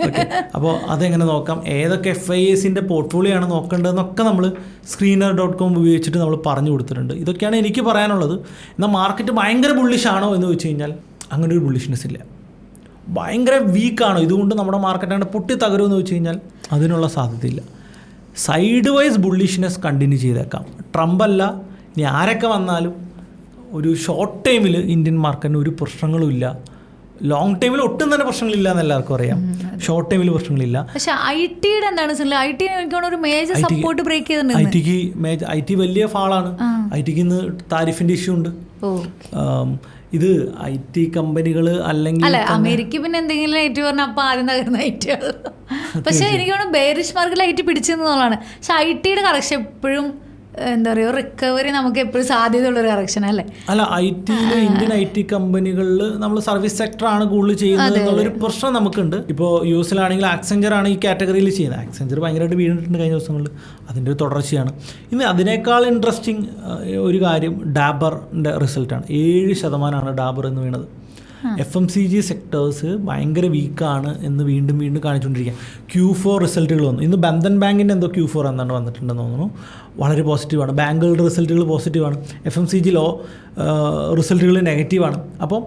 ഓക്കെ, അപ്പോൾ അതെങ്ങനെ നോക്കാം, ഏതൊക്കെ FIAസിൻ്റെ പോർട്ട്ഫോളിയോ ആണ് നോക്കേണ്ടതെന്നൊക്കെ നമ്മൾ screener.com ഉപയോഗിച്ചിട്ട് നമ്മൾ പറഞ്ഞു കൊടുത്തിട്ടുണ്ട്. ഇതൊക്കെയാണ് എനിക്ക് പറയാനുള്ളത്. എന്നാൽ മാർക്കറ്റ് ഭയങ്കര ബുള്ളിഷാണോ എന്ന് വെച്ച് കഴിഞ്ഞാൽ അങ്ങനെ ഒരു ബുള്ളിഷ്നെസ് ഇല്ല. ഭയങ്കര വീക്കാണോ, ഇതുകൊണ്ട് നമ്മുടെ മാർക്കറ്റാണ് പൊട്ടി തകരുമെന്ന് വെച്ച് കഴിഞ്ഞാൽ അതിനുള്ള സാധ്യതയില്ല. സൈഡ് വൈസ് ബുള്ളിഷ്നെസ് കണ്ടിന്യൂ ചെയ്തേക്കാം. ട്രംപല്ല, ഇനി ആരൊക്കെ വന്നാലും ഒരു ഷോർട്ട് ടൈമിൽ ഇന്ത്യൻ മാർക്കറ്റിന് ഒരു പ്രശ്നങ്ങളും ഇല്ല. ലോങ് ടൈമിൽ ഒട്ടും തന്നെ പ്രശ്നങ്ങളില്ല എന്ന് എല്ലാവർക്കും അറിയാം. ഷോർട്ട് ടൈമിൽ പ്രശ്നങ്ങളില്ല. പക്ഷേ IT വലിയ ഫാളാണ്. ITക്ക് ഇന്ന് താരിഫിൻ്റെ ഇഷ്യൂ ഉണ്ട്. ഇത് IT കമ്പനികൾ അല്ലെങ്കിൽ അമേരിക്ക പിന്നെ എന്തെങ്കിലും IT പറഞ്ഞാൽ അപ്പോൾ ആദ്യം തകർന്ന IT ആണ്. പക്ഷേ എനിക്ക് തോന്നുന്നു ബെയറിഷ് മാർക്കറ്റിൽ IT പിടിച്ചെന്നുള്ളതാണ്. പക്ഷെ ITയുടെ കറക്ഷൻ എപ്പോഴും എന്താ പറയുക, റിക്കവറി നമുക്ക് എപ്പോഴും സാധ്യതയുള്ളൊരു കറക്ഷൻ അല്ലേ? അല്ല, ITയിലെ ഇന്ത്യൻ IT കമ്പനികളിൽ നമ്മൾ സർവീസ് സെക്ടറാണ് കൂടുതൽ ചെയ്യുന്നത് എന്നുള്ളൊരു പ്രശ്നം നമുക്കുണ്ട്. ഇപ്പോൾ യൂസിലാണെങ്കിൽ ആക്സെഞ്ചറാണ് ഈ കാറ്റഗറിയിൽ ചെയ്യുന്നത്. ആക്സെഞ്ചർ ഭയങ്കരമായിട്ട് വീണിട്ടുണ്ട് കഴിഞ്ഞ ദിവസങ്ങളിൽ. അതിൻ്റെ ഒരു തുടർച്ചയാണ്. ഇന്ന് അതിനേക്കാൾ ഇൻട്രസ്റ്റിംഗ് ഒരു കാര്യം ഡാബറിൻ്റെ റിസൾട്ടാണ്. 7% ഡാബർ എന്ന് വീണത്. FMCG സെക്ടേഴ്സ് ഭയങ്കര വീക്കാണ് എന്ന് വീണ്ടും വീണ്ടും കാണിച്ചുകൊണ്ടിരിക്കുക. Q4 റിസൾട്ടുകൾ വന്നു. ഇന്ന് ബന്ധൻ ബാങ്കിൻ്റെ എന്തോ Q4 എന്നാണ് വന്നിട്ടുണ്ടെന്ന് തോന്നുന്നു. വളരെ പോസിറ്റീവാണ്. ബാങ്കുകളുടെ റിസൾട്ടുകൾ പോസിറ്റീവാണ്. FMCG റിസൾട്ടുകൾ നെഗറ്റീവാണ്. അപ്പോൾ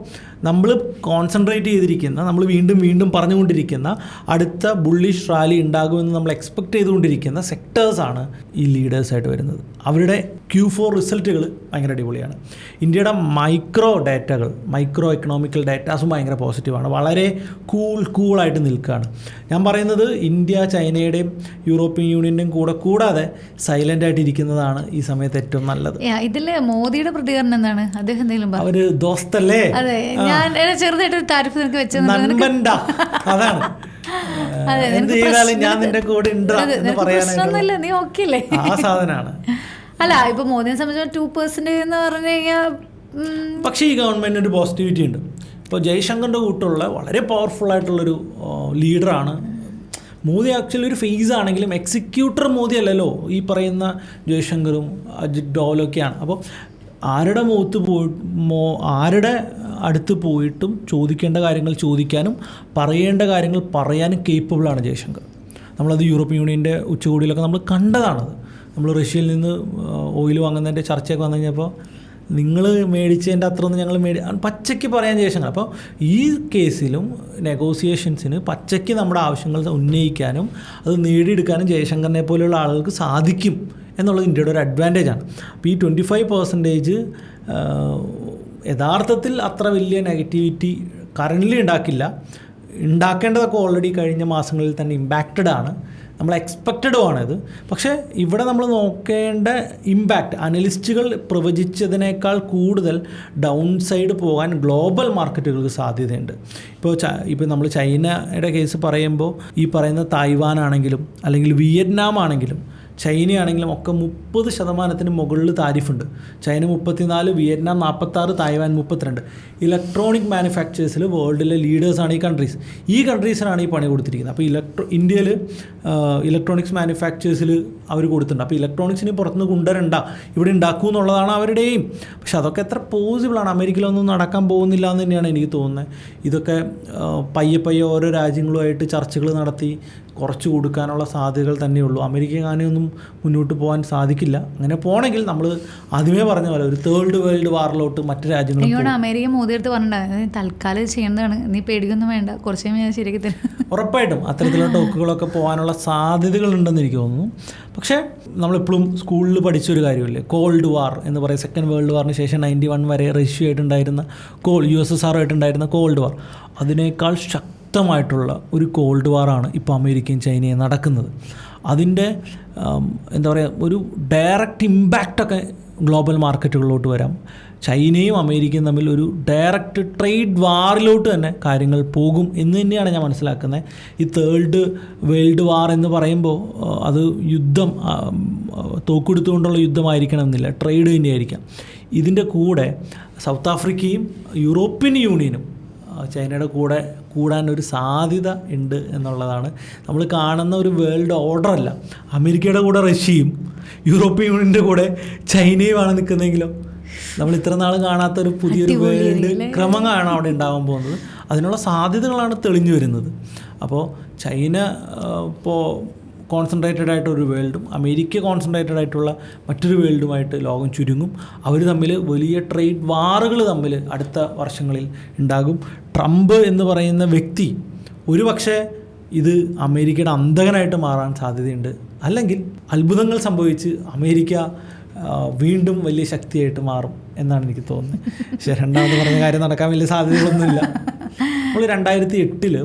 നമ്മൾ കോൺസെൻട്രേറ്റ് ചെയ്തിരിക്കുന്ന, നമ്മൾ വീണ്ടും വീണ്ടും പറഞ്ഞുകൊണ്ടിരിക്കുന്ന അടുത്ത ബുള്ളിഷ് റാലി ഉണ്ടാകുമെന്ന് നമ്മൾ എക്സ്പെക്റ്റ് ചെയ്തുകൊണ്ടിരിക്കുന്ന സെക്ടേഴ്സാണ് ഈ ലീഡേഴ്സായിട്ട് വരുന്നത്. അവരുടെ Q4 റിസൾട്ടുകൾ ഭയങ്കര അടിപൊളിയാണ്. ഇന്ത്യയുടെ മൈക്രോ എക്കണോമിക്കൽ ഡാറ്റാസും ഭയങ്കര പോസിറ്റീവാണ്. വളരെ കൂളായിട്ട് നിൽക്കുകയാണ്. ഞാൻ പറയുന്നത് ഇന്ത്യ ചൈനയുടെയും യൂറോപ്യൻ യൂണിയൻ്റെയും കൂടാതെ സൈലൻ്റ് ആയിട്ട് ഇരിക്കുന്നതാണ് ഈ സമയത്ത് ഏറ്റവും നല്ലത്. ഇതിൽ മോദിയുടെ പ്രതികരണം എന്താണ്? അദ്ദേഹം എന്തെങ്കിലും അവര് ദോസ്തല്ലേ? അതെ, ഞാൻ ചെറുതായിട്ട് താരിഫ് നിനക്ക് വെച്ചത് അതാണ്. എന്ത് ചെയ്താലും ഞാൻ നിന്റെ കൂടെ എന്ന് പറയാനായിട്ട് നീ ഓക്കെ അല്ലേ? ആ സാധനമാണ്. അല്ല, ഇപ്പൊ മോദിയെ സംബന്ധിച്ച് 2% എന്ന് പറഞ്ഞു കഴിഞ്ഞാൽ, പക്ഷേ ഈ ഗവൺമെൻറ്റിന് ഒരു പോസിറ്റിവിറ്റി ഉണ്ട്. ഇപ്പോൾ ജയശങ്കറിൻ്റെ കൂട്ടുള്ള വളരെ പവർഫുൾ ആയിട്ടുള്ളൊരു ലീഡറാണ് മോദി. ആക്ച്വലി ഒരു ഫേസ് ആണെങ്കിലും എക്സിക്യൂട്ടർ മോദി അല്ലല്ലോ ഈ പറയുന്ന ജയശങ്കറും അജിത് ഡോവലൊക്കെയാണ്. അപ്പോൾ ആരുടെ അടുത്ത് പോയിട്ടും ചോദിക്കേണ്ട കാര്യങ്ങൾ ചോദിക്കാനും പറയേണ്ട കാര്യങ്ങൾ പറയാനും കേപ്പബിളാണ് ജയശങ്കർ. നമ്മളത് യൂറോപ്യൻ യൂണിയൻ്റെ ഉച്ചകോടിയിലൊക്കെ നമ്മൾ കണ്ടതാണത്. നമ്മൾ റഷ്യയിൽ നിന്ന് ഓയിൽ വാങ്ങുന്നതിൻ്റെ ചർച്ചയൊക്കെ വന്നു കഴിഞ്ഞപ്പോൾ നിങ്ങൾ മേടിച്ചതിൻ്റെ അത്രയൊന്നും ഞങ്ങൾ പച്ചയ്ക്ക് പറയാൻ ജയശങ്കർ. അപ്പോൾ ഈ കേസിലും നെഗോസിയേഷൻസിന് പച്ചയ്ക്ക് നമ്മുടെ ആവശ്യങ്ങൾ ഉന്നയിക്കാനും അത് നേടിയെടുക്കാനും ജയശങ്കറിനെ പോലെയുള്ള ആളുകൾക്ക് സാധിക്കും എന്നുള്ളത് ഇന്ത്യയുടെ ഒരു അഡ്വാൻറ്റേജാണ്. അപ്പോൾ ഈ 25% യഥാർത്ഥത്തിൽ അത്ര വലിയ നെഗറ്റിവിറ്റി കറൻ്റ്ലി ഉണ്ടാക്കേണ്ടതൊക്കെ ഓൾറെഡി കഴിഞ്ഞ മാസങ്ങളിൽ തന്നെ ഇമ്പാക്റ്റഡ് ആണ്. നമ്മൾ എക്സ്പെക്റ്റഡുമാണിത്. പക്ഷേ ഇവിടെ നമ്മൾ നോക്കേണ്ട ഇമ്പാക്റ്റ് അനലിസ്റ്റുകൾ പ്രവചിച്ചതിനേക്കാൾ കൂടുതൽ ഡൗൺ സൈഡ് പോകാൻ ഗ്ലോബൽ മാർക്കറ്റുകൾക്ക് സാധ്യതയുണ്ട്. ഇപ്പോൾ നമ്മൾ ചൈനയുടെ കേസ് പറയുമ്പോൾ ഈ പറയുന്ന തായ്വാൻ ആണെങ്കിലും അല്ലെങ്കിൽ വിയറ്റ്നാം ആണെങ്കിലും ചൈനയാണെങ്കിലും ഒക്കെ 30% മുകളിൽ താരിഫുണ്ട്. China 34, Vietnam 46, Taiwan 32. ഇലക്ട്രോണിക് മാനുഫാക്ചേഴ്സിൽ വേൾഡിലെ ലീഡേഴ്സാണ് ഈ കൺട്രീസിനാണ് ഈ പണി കൊടുത്തിരിക്കുന്നത്. അപ്പോൾ ഇന്ത്യയിൽ ഇലക്ട്രോണിക്സ് മാനുഫാക്ചേഴ്സിൽ അവർ കൊടുത്തിട്ടുണ്ട്. അപ്പോൾ ഇലക്ട്രോണിക്സിന് പുറത്തുനിന്ന് കൊണ്ടുവരണ്ട, ഇവിടെ ഉണ്ടാക്കൂ എന്നുള്ളതാണ് അവരുടെയും. പക്ഷെ അതൊക്കെ എത്ര പോസിബിളാണ്? അമേരിക്കയിലൊന്നും നടക്കാൻ പോകുന്നില്ല എന്ന് തന്നെയാണ് എനിക്ക് തോന്നുന്നത്. ഇതൊക്കെ പയ്യെ ഓരോ രാജ്യങ്ങളുമായിട്ട് ചർച്ചകൾ നടത്തി കുറച്ച് കൊടുക്കാനുള്ള സാധ്യതകൾ തന്നെയുള്ളൂ. അമേരിക്ക അങ്ങനെയൊന്നും മുന്നോട്ട് പോകാൻ സാധിക്കില്ല. അങ്ങനെ പോകണമെങ്കിൽ നമ്മൾ ആദ്യമേ പറഞ്ഞ പോലെ ഒരു തേർഡ് വേൾഡ് വാറിലോട്ട് മറ്റു രാജ്യങ്ങൾ അമേരിക്ക മോദി അടുത്ത് പറഞ്ഞിട്ടുണ്ടായിരുന്നു, തൽക്കാലം ചെയ്യേണ്ടതാണ്, നീ പേടിക്കൊന്നും വേണ്ട, കുറച്ച് ഞാൻ ശരിയാക്കി തരാം. ഉറപ്പായിട്ടും അത്തരത്തിലുള്ള ടോക്കുകളൊക്കെ പോകാനുള്ള സാധ്യതകളുണ്ടെന്ന് എനിക്ക് തോന്നുന്നു. പക്ഷേ നമ്മളെപ്പോഴും സ്കൂളിൽ പഠിച്ചൊരു കാര്യമില്ലേ, കോൾഡ് വാർ എന്ന് പറയും. സെക്കൻഡ് വേൾഡ് വാറിന് ശേഷം 91 വരെ റഷ്യയായിട്ടുണ്ടായിരുന്ന USSR ആയിട്ടുണ്ടായിരുന്ന കോൾഡ് വാർ, അതിനേക്കാൾ ശക്തമായിട്ടുള്ള ഒരു കോൾഡ് വാറാണ് ഇപ്പോൾ അമേരിക്കയും ചൈനയും നടക്കുന്നത്. അതിൻ്റെ എന്താ പറയുക, ഒരു ഡയറക്റ്റ് ഇമ്പാക്റ്റൊക്കെ ഗ്ലോബൽ മാർക്കറ്റുകളിലോട്ട് വരാം. ചൈനയും അമേരിക്കയും തമ്മിൽ ഒരു ഡയറക്റ്റ് ട്രേഡ് വാറിലോട്ട് തന്നെ കാര്യങ്ങൾ പോകും എന്ന് തന്നെയാണ് ഞാൻ മനസ്സിലാക്കുന്നത്. ഈ തേർഡ് വേൾഡ് വാർ എന്ന് പറയുമ്പോൾ അത് യുദ്ധം, തോക്കെടുത്തുകൊണ്ടുള്ള യുദ്ധമായിരിക്കണം എന്നില്ല, ട്രേഡ് തന്നെയായിരിക്കാം. ഇതിൻ്റെ കൂടെ സൗത്ത് ആഫ്രിക്കയും യൂറോപ്യൻ യൂണിയനും ചൈനയുടെ കൂടെ കൂടാനൊരു സാധ്യത ഉണ്ട് എന്നുള്ളതാണ്. നമ്മൾ കാണുന്ന ഒരു വേൾഡ് ഓർഡറല്ല. അമേരിക്കയുടെ കൂടെ റഷ്യയും യൂറോപ്യൻ യൂണിയൻ്റെ കൂടെ ചൈനയുമാണ് നിൽക്കുന്നതെങ്കിലോ നമ്മൾ ഇത്ര നാൾ കാണാത്തൊരു പുതിയൊരു വേൾഡ് ക്രമങ്ങളാണ് അവിടെ ഉണ്ടാകാൻ പോകുന്നത്. അതിനുള്ള സാധ്യതകളാണ് തെളിഞ്ഞു വരുന്നത്. അപ്പോൾ ചൈന ഇപ്പോൾ കോൺസെൻട്രേറ്റഡ് ആയിട്ടൊരു വേൾഡും അമേരിക്ക കോൺസെൻട്രേറ്റഡ് ആയിട്ടുള്ള മറ്റൊരു വേൾഡുമായിട്ട് ലോകം ചുരുങ്ങും. അവർ തമ്മിൽ വലിയ ട്രേഡ് വാറുകൾ തമ്മിൽ അടുത്ത വർഷങ്ങളിൽ ഉണ്ടാകും. ട്രംപ് എന്ന് പറയുന്ന വ്യക്തി ഒരു പക്ഷേ ഇത് അമേരിക്കയുടെ അന്തകനായിട്ട് മാറാൻ സാധ്യതയുണ്ട്. അല്ലെങ്കിൽ അത്ഭുതങ്ങൾ സംഭവിച്ച് അമേരിക്ക വീണ്ടും വലിയ ശക്തിയായിട്ട് മാറും എന്നാണ് എനിക്ക് തോന്നുന്നത്. പക്ഷേ രണ്ടാമത് പറഞ്ഞ കാര്യം നടക്കാൻ വലിയ സാധ്യതകളൊന്നുമില്ല. നമ്മൾ 2008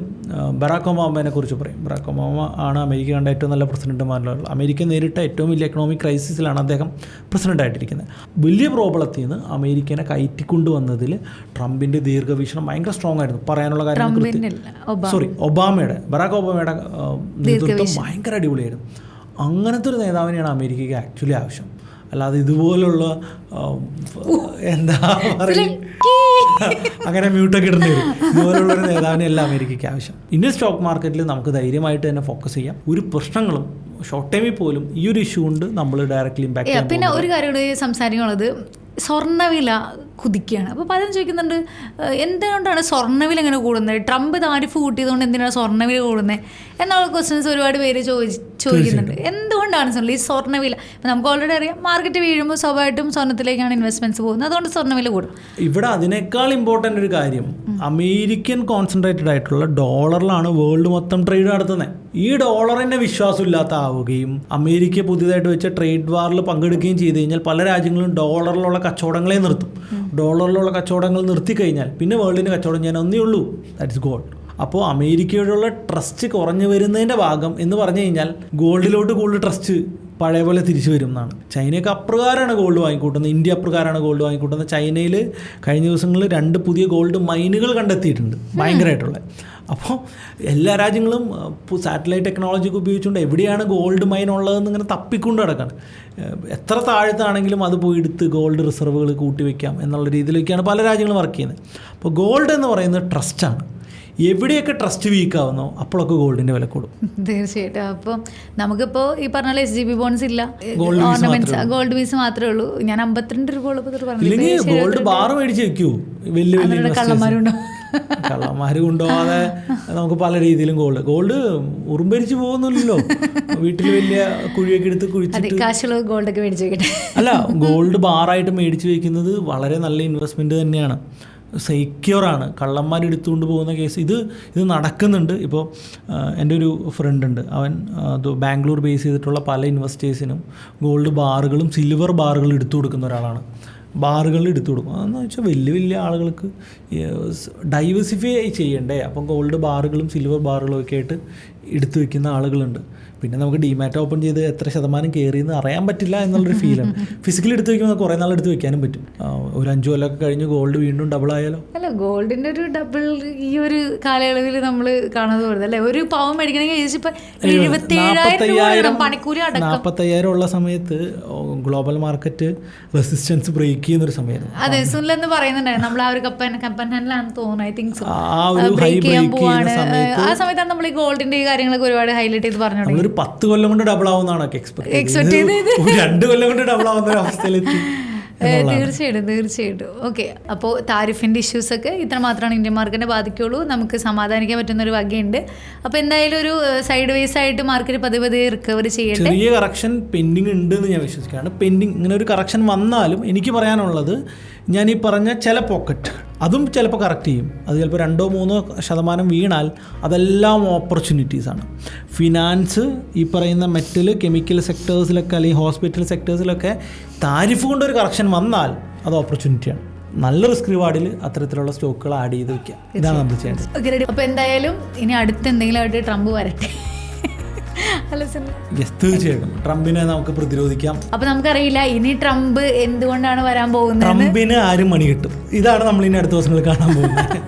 ബറാക്ക് ഒബാമയെ കുറിച്ച് പറയും. ബറാക്ക് ഒബാമ ആണ് അമേരിക്ക കണ്ട ഏറ്റവും നല്ല പ്രസിഡന്റുമാരിലുള്ള. അമേരിക്ക നേരിട്ട ഏറ്റവും വലിയ എക്കണോമിക് ക്രൈസിസിലാണ് അദ്ദേഹം പ്രസിഡൻ്റായിട്ടിരിക്കുന്നത്. വലിയ പ്രോബ്ലത്തിൽ നിന്ന് അമേരിക്കനെ കയറ്റിക്കൊണ്ടുവന്നതിൽ ട്രംപിൻ്റെ ദീർഘവീക്ഷണം ഭയങ്കര സ്ട്രോങ് ആയിരുന്നു. പറയാനുള്ള കാര്യം ബറാക്ക് ഒബാമയുടെ നേതൃത്വം ഭയങ്കര അടിപൊളിയായിരുന്നു. അങ്ങനത്തെ ഒരു നേതാവിനെയാണ് അമേരിക്കയ്ക്ക് ആക്ച്വലി ആവശ്യം. അല്ലാതെ ഇതുപോലുള്ള എന്താ പറയുക, അങ്ങനെ മ്യൂട്ടൊക്കെ ഇടേണ്ടി വരും. ഇതുപോലുള്ളൊരു നേതാവിനെയല്ല അമേരിക്കയ്ക്ക് ആവശ്യം. ഇന്ത്യൻ സ്റ്റോക്ക് മാർക്കറ്റിൽ നമുക്ക് ധൈര്യമായിട്ട് തന്നെ ഫോക്കസ് ചെയ്യാം. ഒരു പ്രശ്നങ്ങളും ഷോർട്ട് ടൈമിൽ പോലും ഈ ഒരു ഇഷ്യൂ കൊണ്ട് നമ്മൾ ഡയറക്റ്റ്ലി ഇമ്പാക്ട് ചെയ്യാം. പിന്നെ ഒരു കാര്യം സംസാരിക്കാനുള്ളത്, സ്വർണ്ണവില കുതിക്കുകയാണ്. അപ്പോൾ പലരും ചോദിക്കുന്നുണ്ട് എന്തുകൊണ്ടാണ് സ്വർണ്ണവില ഇങ്ങനെ കൂടുന്നത്, ട്രംപ് താരിഫ് കൂട്ടിയതുകൊണ്ട് എന്തിനാണ് സ്വർണ്ണവില കൂടുന്നത് എന്നുള്ള ക്വസ്റ്റ്യൻസ് ഒരുപാട് പേര് ചോദിക്കുന്നുണ്ട്. എന്തുകൊണ്ടാണ് ഈ സ്വർണ്ണവില? ഇപ്പം നമുക്ക് ഓൾറെഡി അറിയാം, മാർക്കറ്റ് വീഴുമ്പോൾ സ്വാഭാവികമായിട്ടും സ്വർണ്ണത്തിലേക്കാണ് ഇൻവെസ്റ്റ്മെൻറ്റ്സ് പോകുന്നത്, അതുകൊണ്ട് സ്വർണ്ണവില കൂടും. ഇവിടെ അതിനേക്കാൾ ഇമ്പോർട്ടൻ്റ് ഒരു കാര്യം, അമേരിക്കൻ കോൺസെൻട്രേറ്റഡ് ആയിട്ടുള്ള ഡോളറിലാണ് വേൾഡ് മൊത്തം ട്രേഡ് നടത്തുന്നത്. ഈ ഡോളറിനെ വിശ്വാസമില്ലാത്ത ആവുകയും അമേരിക്ക പുതിയതായിട്ട് വെച്ച ട്രേഡ് വാറിൽ പങ്കെടുക്കുകയും ചെയ്ത് കഴിഞ്ഞാൽ പല രാജ്യങ്ങളും ഡോളറിലുള്ള കച്ചവടങ്ങളെ നിർത്തും. ഡോളറിലുള്ള കച്ചവടങ്ങൾ നിർത്തിക്കഴിഞ്ഞാൽ പിന്നെ വേൾഡിന് കച്ചവടം ചെയ്യാൻ ഒന്നേ ഉള്ളൂ, ദാറ്റ് ഇസ് ഗോൾഡ്. അപ്പോൾ അമേരിക്കയോടുള്ള ട്രസ്റ്റ് കുറഞ്ഞു വരുന്നതിൻ്റെ ഭാഗം എന്ന് പറഞ്ഞു കഴിഞ്ഞാൽ ഗോൾഡിലോട്ട് കൂടുതൽ ട്രസ്റ്റ് പഴയ പോലെ തിരിച്ചു വരും എന്നാണ്. ചൈനയൊക്കെ അപ്രകാരമാണ് ഗോൾഡ് വാങ്ങിക്കൂട്ടുന്നത്, ഇന്ത്യ അപ്രകാരമാണ് ഗോൾഡ് വാങ്ങിക്കൂട്ടുന്നത്. ചൈനയിൽ കഴിഞ്ഞ ദിവസങ്ങളിൽ 2 പുതിയ ഗോൾഡ് മൈനുകൾ കണ്ടെത്തിയിട്ടുണ്ട്, ഭയങ്കരമായിട്ടുള്ള. അപ്പോൾ എല്ലാ രാജ്യങ്ങളും സാറ്റലൈറ്റ് ടെക്നോളജി ഒക്കെ ഉപയോഗിച്ചുകൊണ്ട് എവിടെയാണ് ഗോൾഡ് മൈൻ ഉള്ളതെന്ന് ഇങ്ങനെ തപ്പിക്കൊണ്ട് കിടക്കുകയാണ്. എത്ര താഴത്താണെങ്കിലും അത് പോയി എടുത്ത് ഗോൾഡ് റിസർവുകൾ കൂട്ടി വയ്ക്കാം എന്നുള്ള രീതിയിലേക്കാണ് പല രാജ്യങ്ങളും വർക്ക് ചെയ്യുന്നത്. അപ്പോൾ ഗോൾഡ് എന്ന് പറയുന്നത് ട്രസ്റ്റാണ്. എവിടെയൊക്കെ ട്രസ്റ്റ് വീക്കാവുന്നോ അപ്പോഴൊക്കെ ഗോൾഡിൻ്റെ വില കൂടും. തീർച്ചയായിട്ടും. അപ്പം നമുക്കിപ്പോൾ ഈ പറഞ്ഞ SGB ബോൺസ് ഇല്ല, ഓർണമെന്റ്സ്, ഗോൾഡ് പീസ് മാത്രമേ ഉള്ളൂ. ഞാൻ 52 രൂപ ഇല്ലെങ്കിൽ ഗോൾഡ് ബാർ മേടിച്ച് വെക്കൂ. വലിയ വലിയ കള്ളന്മാരുണ്ടോ? കള്ളന്മാർ കൊണ്ടുപോകാതെ നമുക്ക് പല രീതിയിലും ഗോൾഡ് ഉറുമ്പരിച്ച് പോകുന്നില്ലല്ലോ. വീട്ടിൽ വലിയ കുഴിയൊക്കെ എടുത്ത് കുഴിച്ചിട്ട് കാശുള്ള ഗോൾഡൊക്കെ മേടിച്ച് വെക്കട്ടെ. അല്ല, ഗോൾഡ് ബാറായിട്ട് മേടിച്ച് വെക്കുന്നത് വളരെ നല്ല ഇൻവെസ്റ്റ്മെൻറ്റ് തന്നെയാണ്, സെക്യൂറാണ്. കള്ളന്മാർ എടുത്തുകൊണ്ട് പോകുന്ന കേസ് ഇത് നടക്കുന്നുണ്ട്. ഇപ്പോൾ എൻ്റെ ഒരു ഫ്രണ്ട് ഉണ്ട്, അവൻ ബാംഗ്ലൂർ ബേസ് ചെയ്തിട്ടുള്ള പല ഇൻവെസ്റ്റേഴ്സിനും ഗോൾഡ് ബാറുകളും സിൽവർ ബാറുകളും എടുത്തു കൊടുക്കുന്ന ഒരാളാണ്. ബാറുകൾ എടുത്തു കൊടുക്കും. അതെന്ന് വെച്ചാൽ വലിയ വലിയ ആളുകൾക്ക് ഡൈവേഴ്സിഫൈ ചെയ്യണ്ടേ, അപ്പം ഗോൾഡ് ബാറുകളും സിൽവർ ബാറുകളും ഒക്കെ ആയിട്ട് എടുത്തു വെക്കുന്ന ആളുകളുണ്ട്. പിന്നെ നമുക്ക് ഡിമാറ്റ് ഓപ്പൺ ചെയ്ത് എത്ര ശതമാനം കയറിയെന്ന് അറിയാൻ പറ്റില്ല എന്നുള്ളൊരു ഫീലാണ്. ഫിസിക്കലി എടുത്ത് വയ്ക്കുമ്പോൾ കുറേ നാൾ എടുത്ത് വെക്കാനും പറ്റും. ഒരു 5 കൊല്ലമൊക്കെ കഴിഞ്ഞ് ഗോൾഡ് വീണ്ടും ഡബിൾ ആയാലോ? അല്ല, ഗോൾഡിൻ്റെ ഒരു ഡബിൾ ഈ ഒരു കാലയളവിൽ നമ്മൾ കാണുന്നത് പോലെ അല്ലേ. ഒരു പവൻ മേടിക്കണമെങ്കിൽ ഏകദേശം ഇപ്പം 77,000 പണിക്കൂലി അടക്കം. 40,000 ഉള്ള സമയത്ത് ഗ്ലോബൽ മാർക്കറ്റ് റെസിസ്റ്റൻസ് ബ്രേക്ക് ചെയ്യുന്നൊരു സമയമായിരുന്നു. അതെ, സുനിൽ എന്ന് പറയുന്നുണ്ടായിരുന്നു. നമ്മൾ ആ ഒരു കപ്പൻ ഹാൻഡിലാണെന്ന് തോന്നുന്നു, ഐ തിങ്ക് സോ. ബ്രേക്ക് ചെയ്യാൻ പോവാണ്. ആ സമയത്താണ് നമ്മൾ ഈ ഗോൾഡിന്റെ ഈ കാര്യങ്ങളൊക്കെ ഒരുപാട് ഹൈലൈറ്റ് ചെയ്ത് പറഞ്ഞു. 10 കൊല്ലം കൊണ്ട് ഡബിൾ ആവുന്നതാണ് എക്സ്പെക്ട് ചെയ്തത്. 2 കൊല്ലം കൊണ്ട് ഡബിൾ ആവുന്ന ഒരു അവസ്ഥയിലെത്തി. തീർച്ചയായിട്ടും. ഓക്കെ, അപ്പോൾ താരിഫിൻ്റെ ഇഷ്യൂസൊക്കെ ഇത്ര മാത്രമാണ് ഇന്ത്യൻ മാർക്കറ്റിനെ ബാധിക്കുള്ളൂ. നമുക്ക് സമാധാനിക്കാൻ പറ്റുന്നൊരു വകയുണ്ട്. അപ്പോൾ എന്തായാലും ഒരു സൈഡ് വേസ് ആയിട്ട് മാർക്കറ്റ് പതിയെ റിക്കവർ ചെയ്യട്ടെ. ചെറിയ കറക്ഷൻ പെൻഡിങ് ഉണ്ട് എന്ന് ഞാൻ വിശ്വസിക്കുകയാണ്. ഇങ്ങനെ ഒരു കറക്ഷൻ വന്നാലും എനിക്ക് പറയാനുള്ളത്, ഞാൻ ഈ പറഞ്ഞ ചില പോക്കറ്റ് അതും ചിലപ്പോൾ കറക്റ്റ് ചെയ്യും. അത് ചിലപ്പോൾ 2-3% വീണാൽ അതെല്ലാം ഓപ്പർച്യൂണിറ്റീസാണ്. ഫിനാൻസ്, ഈ പറയുന്ന മെറ്റൽ, കെമിക്കൽ സെക്ടേഴ്സിലൊക്കെ അല്ലെങ്കിൽ ഹോസ്പിറ്റൽ സെക്ടേഴ്സിലൊക്കെ താരിഫ് കൊണ്ടൊരു കറക്ഷൻ വന്നാൽ അത് ഓപ്പർച്യൂണിറ്റിയാണ്. നല്ല റിസ്ക് റിവാർഡിൽ അത്തരത്തിലുള്ള സ്റ്റോക്കുകൾ ആഡ് ചെയ്ത് വെക്കുക. ഇതാണ് നമ്മൾ ചെയ്യേണ്ടത്. അപ്പോൾ എന്തായാലും ഇനി അടുത്ത് എന്തെങ്കിലും ആയിട്ട് ട്രംപ് വരട്ടെ. തീർച്ചയായിട്ടും ട്രംപിനെ നമുക്ക് പ്രതിരോധിക്കാം. അപ്പൊ നമുക്കറിയില്ല ഇനി ട്രംപ് എന്തുകൊണ്ടാണ് വരാൻ പോകുന്നത്. ട്രംപിന് ആരും മണി കിട്ടും, ഇതാണ് നമ്മൾ ഇനി അടുത്ത ദിവസങ്ങളിൽ കാണാൻ പോകുന്നത്.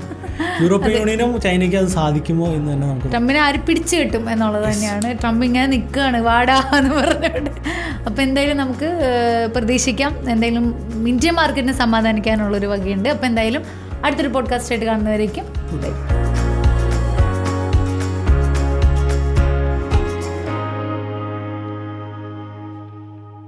യൂറോപ്യൻ യൂണിയനും ചൈനയ്ക്ക് അത് സാധിക്കുമോ എന്ന് തന്നെ നമുക്ക്. ട്രംപിനെ ആര് പിടിച്ചു കിട്ടും എന്നുള്ളത് തന്നെയാണ്. ട്രംപ് ഇങ്ങനെ നിൽക്കുകയാണ് വാടാ എന്ന് പറഞ്ഞുകൊണ്ട്. അപ്പോൾ എന്തായാലും നമുക്ക് പ്രതീക്ഷിക്കാം, എന്തായാലും ഇന്ത്യൻ മാർക്കറ്റിനെ സമാധാനിക്കാനുള്ളൊരു വകയുണ്ട്. അപ്പോൾ എന്തായാലും അടുത്തൊരു പോഡ്കാസ്റ്റ് ആയിട്ട് കാണുന്നവരേക്കും.